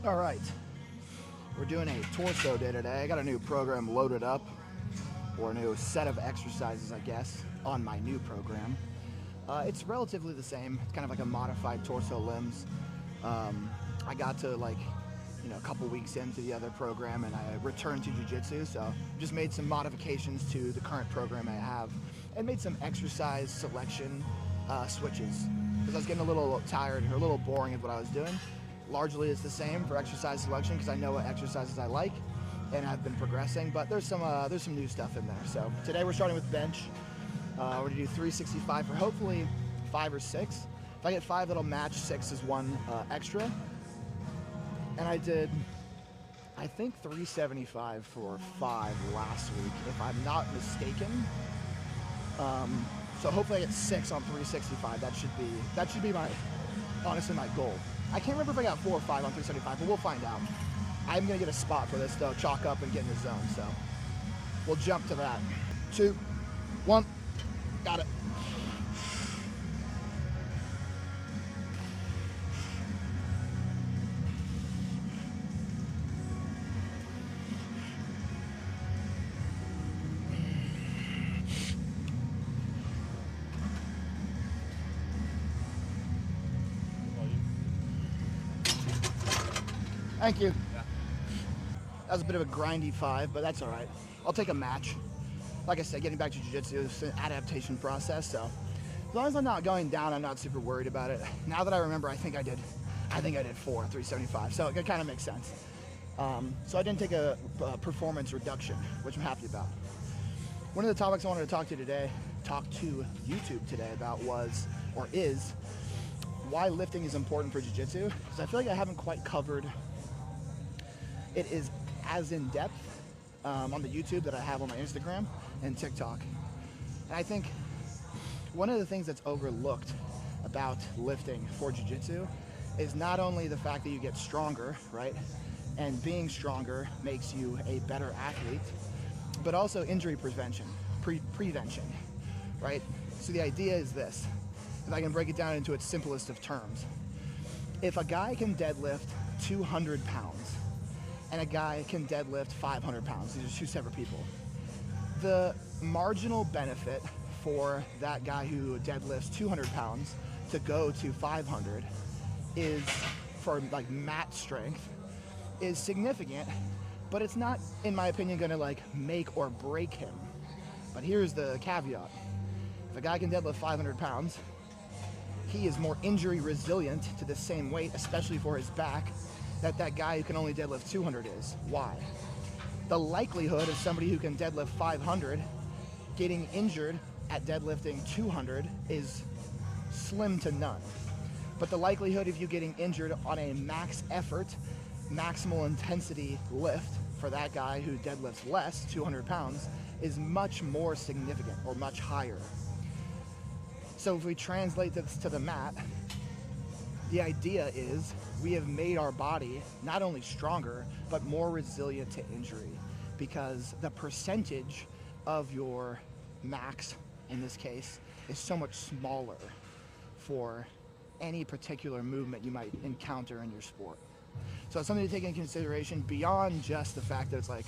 All right, we're doing a torso day today. I got a new program loaded up, or a new set of exercises, I guess, on my new program. It's relatively the same. It's kind of like a modified torso limbs. I got to a couple weeks into the other program and I returned to jiu-jitsu, so just made some modifications to the current program I have and made some exercise selection switches because I was getting a little tired or a little boring of what I was doing. Largely it's the same for exercise selection because I know what exercises I like and I've been progressing, but there's some new stuff in there. So today we're starting with bench. We're gonna do 365 for hopefully 5 or 6. If I get 5, it'll match. 6 is one extra. And I did, I think 375 for 5 last week, if I'm not mistaken. So hopefully I get 6 on 365. That should be honestly my goal. I can't remember if I got 4 or 5 on 375, but we'll find out. I'm gonna get a spot for this though, chalk up and get in the zone. So we'll jump to that. 2, 1, got it. Thank you. Yeah. That was a bit of a grindy 5, but that's all right. I'll take a match. Like I said, getting back to jiu-jitsu is an adaptation process, so as long as I'm not going down, I'm not super worried about it. Now that I remember, I think I did 4 at 375, so it kind of makes sense. So I didn't take a performance reduction, which I'm happy about. One of the topics I wanted to talk to YouTube today about is why lifting is important for jiu-jitsu, because I feel like I haven't quite covered it is as in depth on the YouTube that I have on my Instagram and TikTok. And I think one of the things that's overlooked about lifting for jiu-jitsu is not only the fact that you get stronger, right? And being stronger makes you a better athlete, but also injury prevention, right? So the idea is this, if I can break it down into its simplest of terms. If a guy can deadlift 200 pounds and a guy can deadlift 500 pounds, these are two separate people, the marginal benefit for that guy who deadlifts 200 pounds to go to 500 is, for like mat strength, is significant, but it's not, in my opinion, gonna make or break him. But here's the caveat. If a guy can deadlift 500 pounds, he is more injury resilient to the same weight, especially for his back, that guy who can only deadlift 200 is. Why? The likelihood of somebody who can deadlift 500 getting injured at deadlifting 200 is slim to none. But the likelihood of you getting injured on a max effort, maximal intensity lift for that guy who deadlifts less, 200 pounds, is much more significant or much higher. So if we translate this to the mat, the idea is we have made our body not only stronger, but more resilient to injury, because the percentage of your max, in this case, is so much smaller for any particular movement you might encounter in your sport. So it's something to take into consideration beyond just the fact that it's like,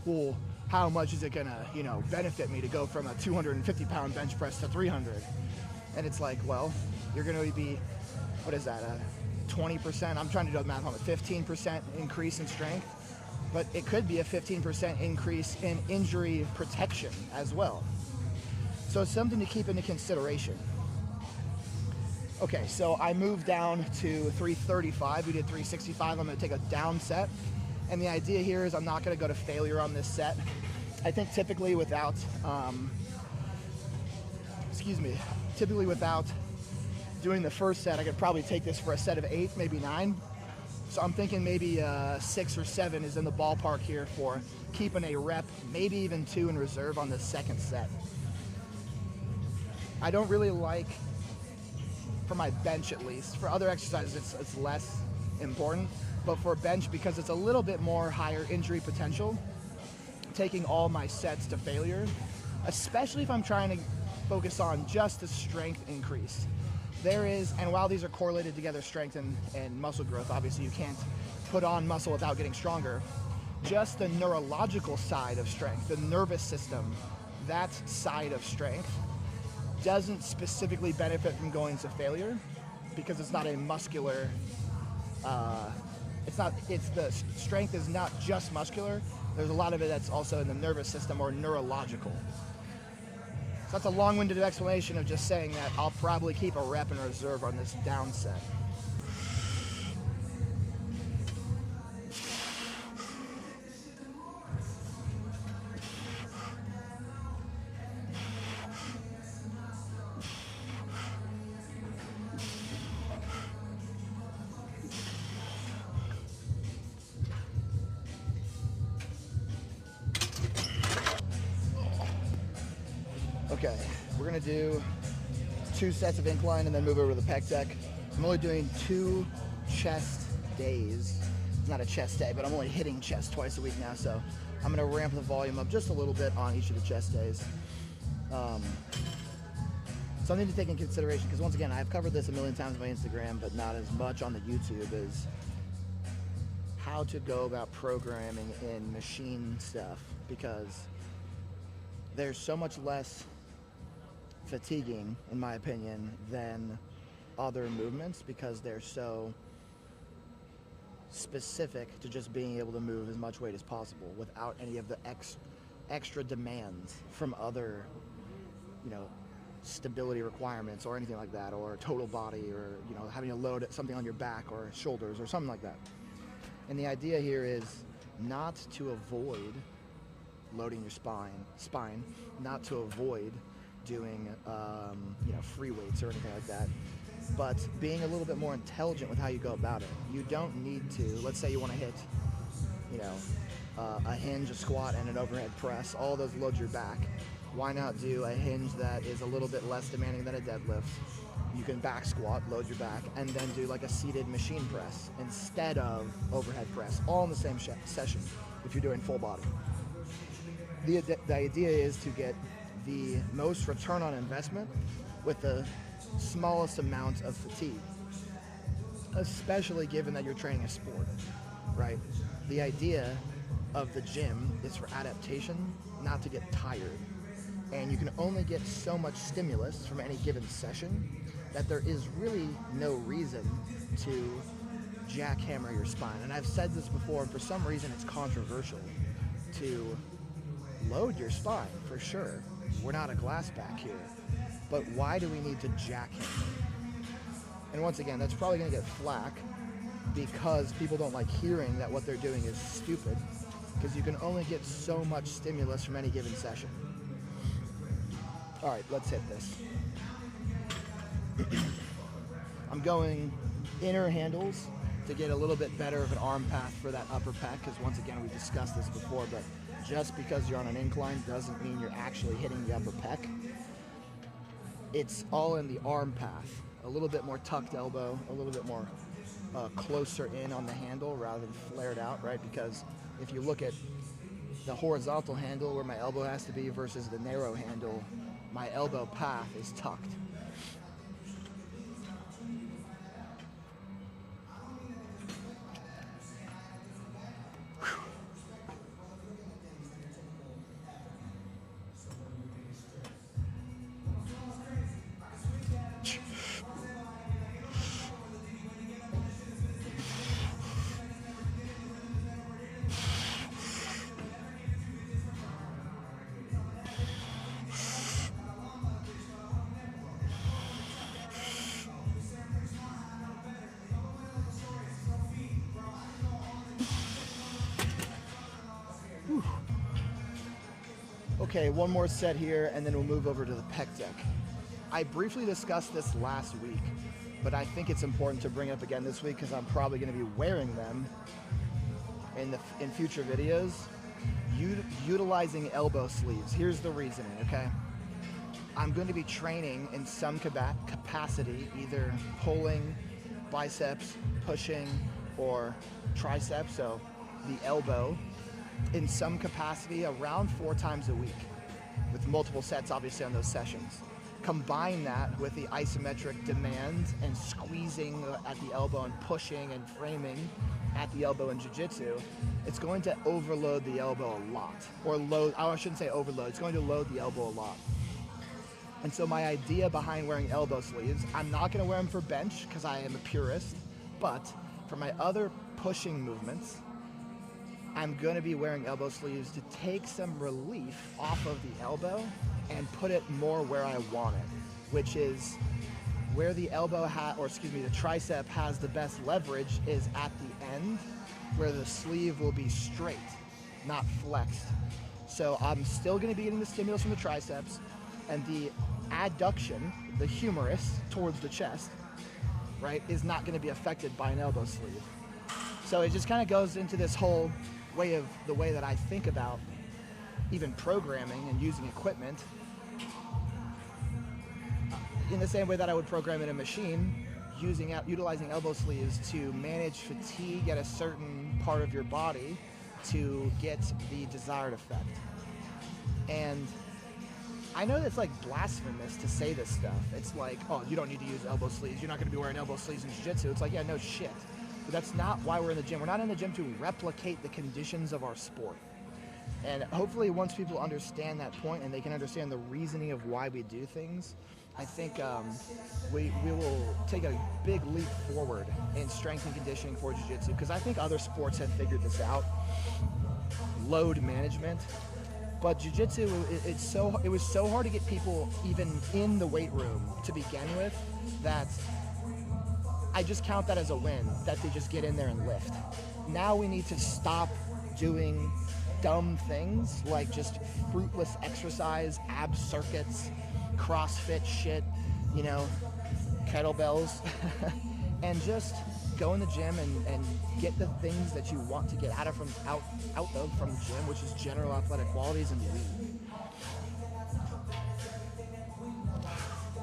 well, how much is it gonna, benefit me to go from a 250 pound bench press to 300? And it's like, well, you're gonna be, what is that, 20%? I'm trying to do the math on it, 15% increase in strength, but it could be a 15% increase in injury protection as well. So it's something to keep into consideration. Okay, so I moved down to 335. We did 365. I'm gonna take a down set. And the idea here is I'm not gonna go to failure on this set. I think typically without doing the first set, I could probably take this for a set of 8, maybe 9. So I'm thinking maybe 6 or 7 is in the ballpark here for keeping a rep, maybe even 2 in reserve on the second set. I don't really like, for my bench at least, for other exercises it's less important, but for bench, because it's a little bit more higher injury potential, taking all my sets to failure, especially if I'm trying to focus on just the strength increase. There is, and while these are correlated together, strength and muscle growth, obviously you can't put on muscle without getting stronger. Just the neurological side of strength, the nervous system, that side of strength doesn't specifically benefit from going to failure because it's not a muscular, the strength is not just muscular. There's a lot of it that's also in the nervous system or neurological. So that's a long-winded explanation of just saying that I'll probably keep a rep in reserve on this down set. Okay, we're gonna do 2 sets of incline and then move over to the pec deck. I'm only doing 2 chest days. It's not a chest day, but I'm only hitting chest twice a week now, so I'm gonna ramp the volume up just a little bit on each of the chest days. Something to take in consideration, because once again, I've covered this a million times on my Instagram, but not as much on the YouTube, is how to go about programming in machine stuff, because there's so much less fatiguing, in my opinion, than other movements because they're so specific to just being able to move as much weight as possible without any of the extra demands from other, stability requirements or anything like that, or total body, or having to load something on your back or shoulders or something like that. And the idea here is not to avoid loading your spine, not to avoid doing free weights or anything like that, but being a little bit more intelligent with how you go about it. You don't need to, let's say you want to hit a hinge, a squat, and an overhead press. All those load your back. Why not do a hinge that is a little bit less demanding than a deadlift? You can back squat, load your back, and then do like a seated machine press instead of overhead press, all in the same session if you're doing full body. The idea is to get the most return on investment with the smallest amount of fatigue, especially given that you're training a sport, right? The idea of the gym is for adaptation, not to get tired. And you can only get so much stimulus from any given session that there is really no reason to jackhammer your spine. And I've said this before, and for some reason it's controversial to load your spine, for sure. We're not a glass back here. But why do we need to jackhammer? And once again, that's probably going to get flack because people don't like hearing that what they're doing is stupid, because you can only get so much stimulus from any given session. All right, let's hit this. I'm going inner handles to get a little bit better of an arm path for that upper pec, because once again, we discussed this before, but just because you're on an incline doesn't mean you're actually hitting the upper pec. It's all in the arm path. A little bit more tucked elbow, a little bit more closer in on the handle rather than flared out, right? Because if you look at the horizontal handle where my elbow has to be versus the narrow handle, my elbow path is tucked. Okay, one more set here, and then we'll move over to the pec deck. I briefly discussed this last week, but I think it's important to bring it up again this week because I'm probably going to be wearing them in future videos. Utilizing elbow sleeves. Here's the reasoning, okay? I'm going to be training in some capacity, either pulling, biceps, pushing, or triceps, so the elbow, in some capacity around 4 times a week, with multiple sets obviously on those sessions. Combine that with the isometric demand and squeezing at the elbow and pushing and framing, at the elbow in jiu-jitsu, it's going to overload the elbow a lot. Or load, I shouldn't say overload, it's going to load the elbow a lot. And so my idea behind wearing elbow sleeves, I'm not going to wear them for bench because I am a purist, but for my other pushing movements, I'm going to be wearing elbow sleeves to take some relief off of the elbow and put it more where I want it, which is where the elbow the tricep has the best leverage is at the end, where the sleeve will be straight, not flexed. So I'm still going to be getting the stimulus from the triceps, and the adduction, the humerus towards the chest, right, is not going to be affected by an elbow sleeve. So it just kind of goes into this whole the way that I think about even programming and using equipment in the same way that I would program in a machine, utilizing elbow sleeves to manage fatigue at a certain part of your body to get the desired effect. And I know that's like blasphemous to say this stuff. It's like, oh, you don't need to use elbow sleeves. You're not going to be wearing elbow sleeves in jiu-jitsu. It's like, yeah, no shit. But that's not why we're in the gym. We're not in the gym to replicate the conditions of our sport. And hopefully once people understand that point and they can understand the reasoning of why we do things, I think we will take a big leap forward in strength and conditioning for jiu-jitsu, because I think other sports have figured this out, load management. But jiu-jitsu, it was so hard to get people even in the weight room to begin with that I just count that as a win, that they just get in there and lift. Now we need to stop doing dumb things like just fruitless exercise, ab circuits, CrossFit shit, kettlebells, and just go in the gym and get the things that you want to get out of from the gym, which is general athletic qualities, and leave.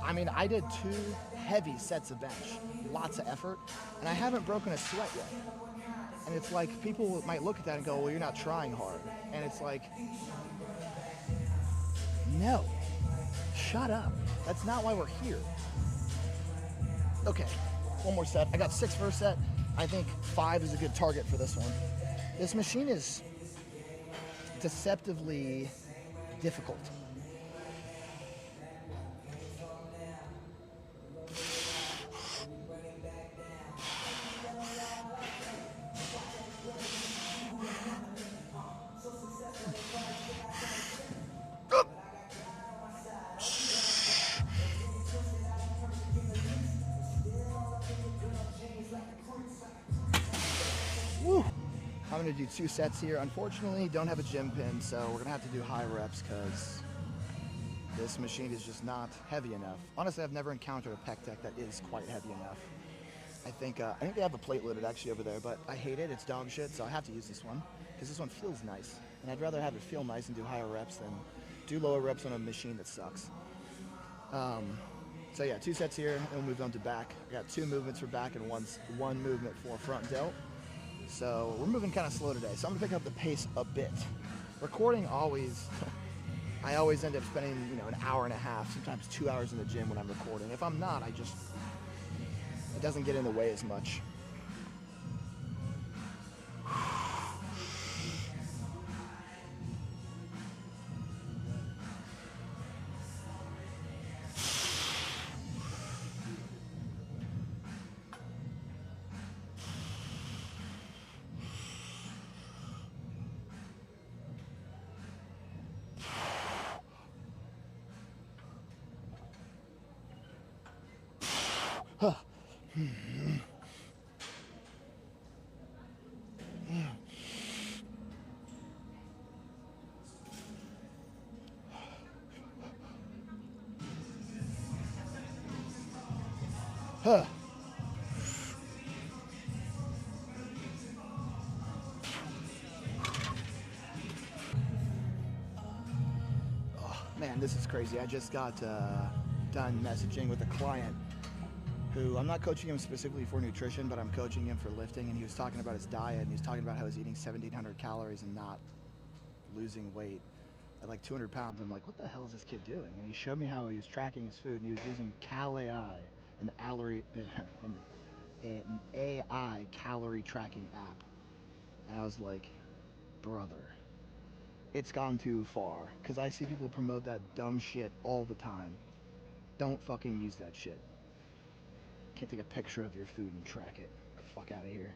I mean, I did 2 heavy sets of bench, lots of effort, and I haven't broken a sweat yet. And it's like, people might look at that and go, well, you're not trying hard. And it's like, no, shut up. That's not why we're here. Okay, one more set. I got 6 first set. I think 5 is a good target for this one. This machine is deceptively difficult. Woo. I'm going to do 2 sets here. Unfortunately, don't have a gym pin, so we're going to have to do high reps because this machine is just not heavy enough. Honestly, I've never encountered a pec deck that is quite heavy enough. I think they have a plate loaded actually over there, but I hate it. It's dog shit, so I have to use this one because this one feels nice. And I'd rather have it feel nice and do higher reps than do lower reps on a machine that sucks. So yeah, 2 sets here, and we'll move on to back. I got 2 movements for back and one movement for front delt. So we're moving kind of slow today, so I'm gonna pick up the pace a bit. Recording always, I always end up spending an hour and a half, sometimes 2 hours in the gym when I'm recording. If I'm not, it doesn't get in the way as much. Huh. Oh, man, this is crazy. I just got done messaging with a client who, I'm not coaching him specifically for nutrition, but I'm coaching him for lifting, and he was talking about his diet, and he was talking about how he's eating 1,700 calories and not losing weight at like 200 pounds. I'm like, what the hell is this kid doing? And he showed me how he was tracking his food, and he was using Cal AI, an an AI calorie tracking app. And I was like, brother, it's gone too far. Because I see people promote that dumb shit all the time. Don't fucking use that shit. Can't take a picture of your food and track it. Fuck out of here.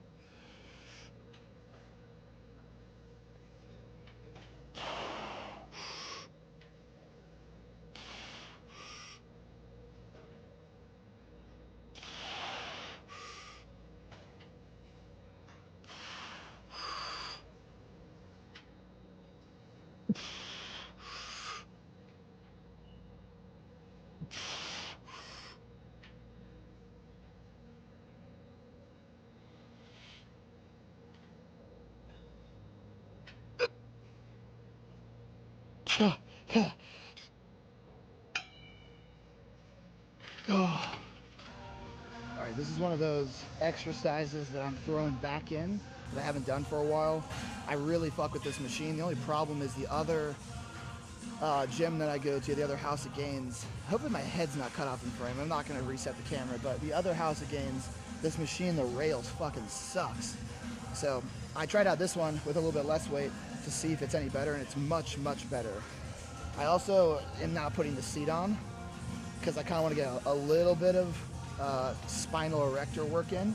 Oh. Alright, this is one of those exercises that I'm throwing back in that I haven't done for a while. I really fuck with this machine. The only problem is the other gym that I go to, the other House of Gains. Hopefully my head's not cut off in frame. I'm not going to reset the camera, but the other House of Gains, this machine, the rails fucking sucks. So I tried out this one with a little bit less weight to see if it's any better, and it's much, much better. I also am not putting the seat on because I kind of want to get a little bit of spinal erector work in.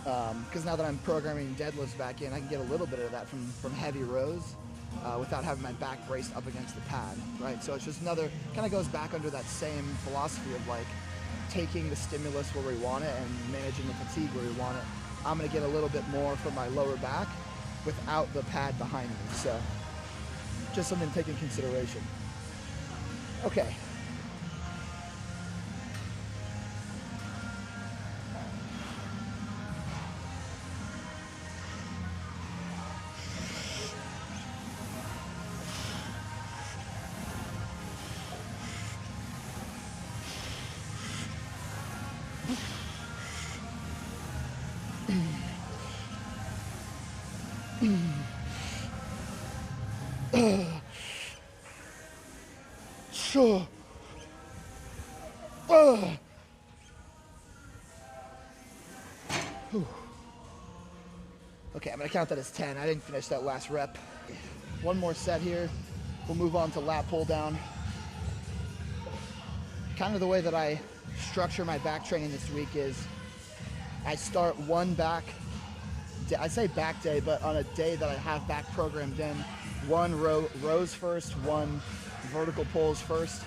Because now that I'm programming deadlifts back in, I can get a little bit of that from heavy rows without having my back braced up against the pad, right? So it's just another, kind of goes back under that same philosophy of like taking the stimulus where we want it and managing the fatigue where we want it. I'm going to get a little bit more from my lower back without the pad behind me. So just something to take in consideration. Okay. Sure. Okay, I'm gonna count that as 10. I didn't finish that last rep. One more set here. We'll move on to lat pull down. Kind of the way that I structure my back training this week is I start one back, I say back day, but on a day that I have back programmed in, one rows first, one vertical pulls first.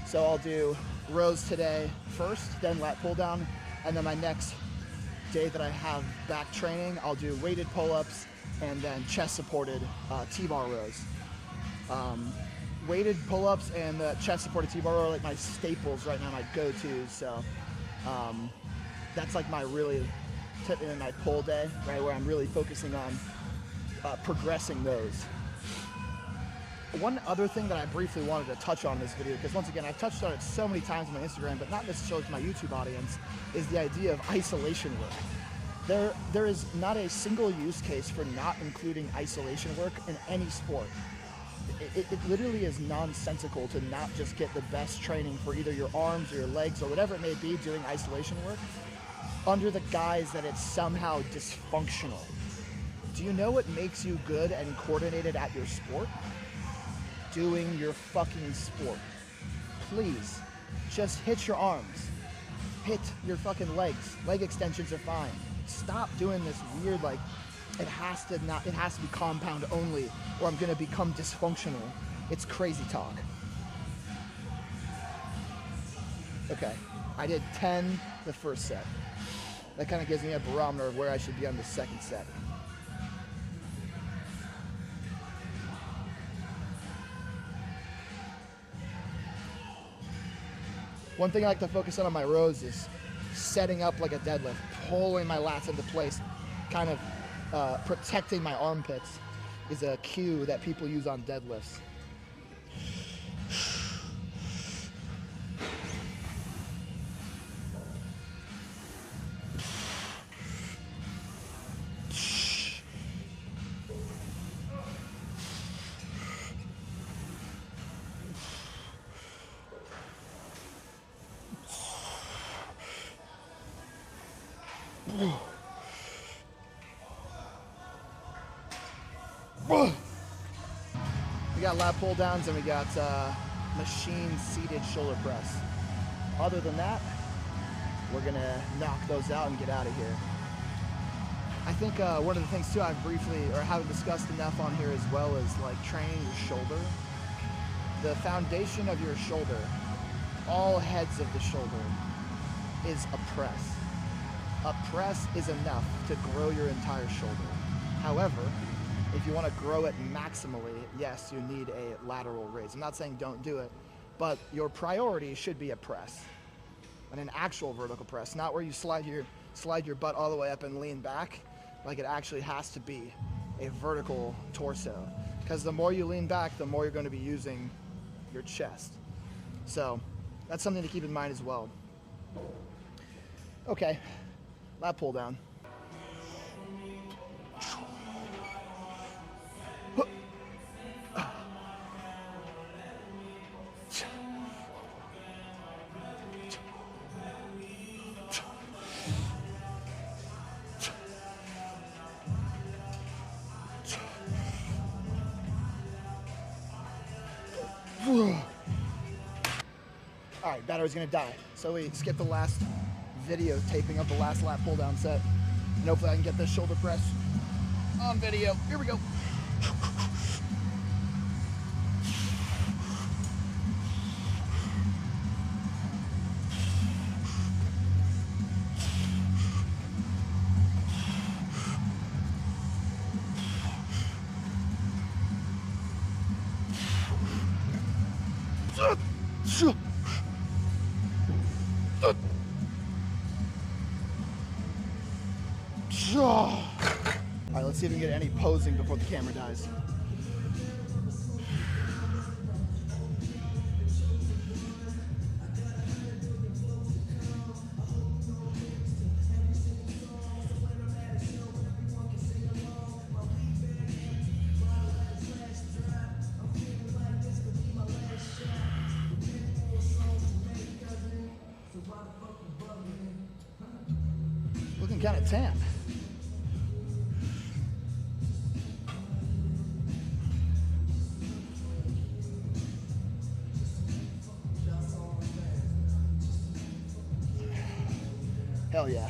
So I'll do rows today first, then lat pull down, and then my next day that I have back training, I'll do weighted pull-ups and then chest supported T-bar rows. Weighted pull-ups and chest supported T-bar row are like my staples right now, my go-tos. So that's like my really in my pull day, right, where I'm really focusing on progressing those. One other thing that I briefly wanted to touch on in this video, because once again, I've touched on it so many times on my Instagram, but not necessarily to my YouTube audience, is the idea of isolation work. There is not a single use case for not including isolation work in any sport. It literally is nonsensical to not just get the best training for either your arms or your legs or whatever it may be doing isolation work under the guise that it's somehow dysfunctional. Do you know what makes you good and coordinated at your sport? Doing your fucking sport. Please, just hit your arms. Hit your fucking legs. Leg extensions are fine. Stop doing this weird, like, it has to be compound only, or I'm gonna become dysfunctional. It's crazy talk. Okay, I did 10 the first set. That kind of gives me a barometer of where I should be on the second set. One thing I like to focus on my rows is setting up like a deadlift, pulling my lats into place, kind of protecting my armpits is a cue that people use on deadlifts. We got lat pull downs and we got machine seated shoulder press. Other than that, we're gonna knock those out and get out of here. I think one of the things too I've briefly or haven't discussed enough on here as well is like training your shoulder. The foundation of your shoulder, all heads of the shoulder, is a press. A press is enough to grow your entire shoulder. However, if you want to grow it maximally, yes, you need a lateral raise. I'm not saying don't do it, but your priority should be a press. And an actual vertical press, not where you slide your butt all the way up and lean back. Like it actually has to be a vertical torso. Because the more you lean back, the more you're going to be using your chest. So that's something to keep in mind as well. Okay, lat pull down. All right, battery's gonna die. So we skipped the last video taping of the last lat pull down set. And hopefully I can get this shoulder press on video. Here we go. All right, let's see if we can get any posing before the camera dies. Looking kind of tan. Hell yeah.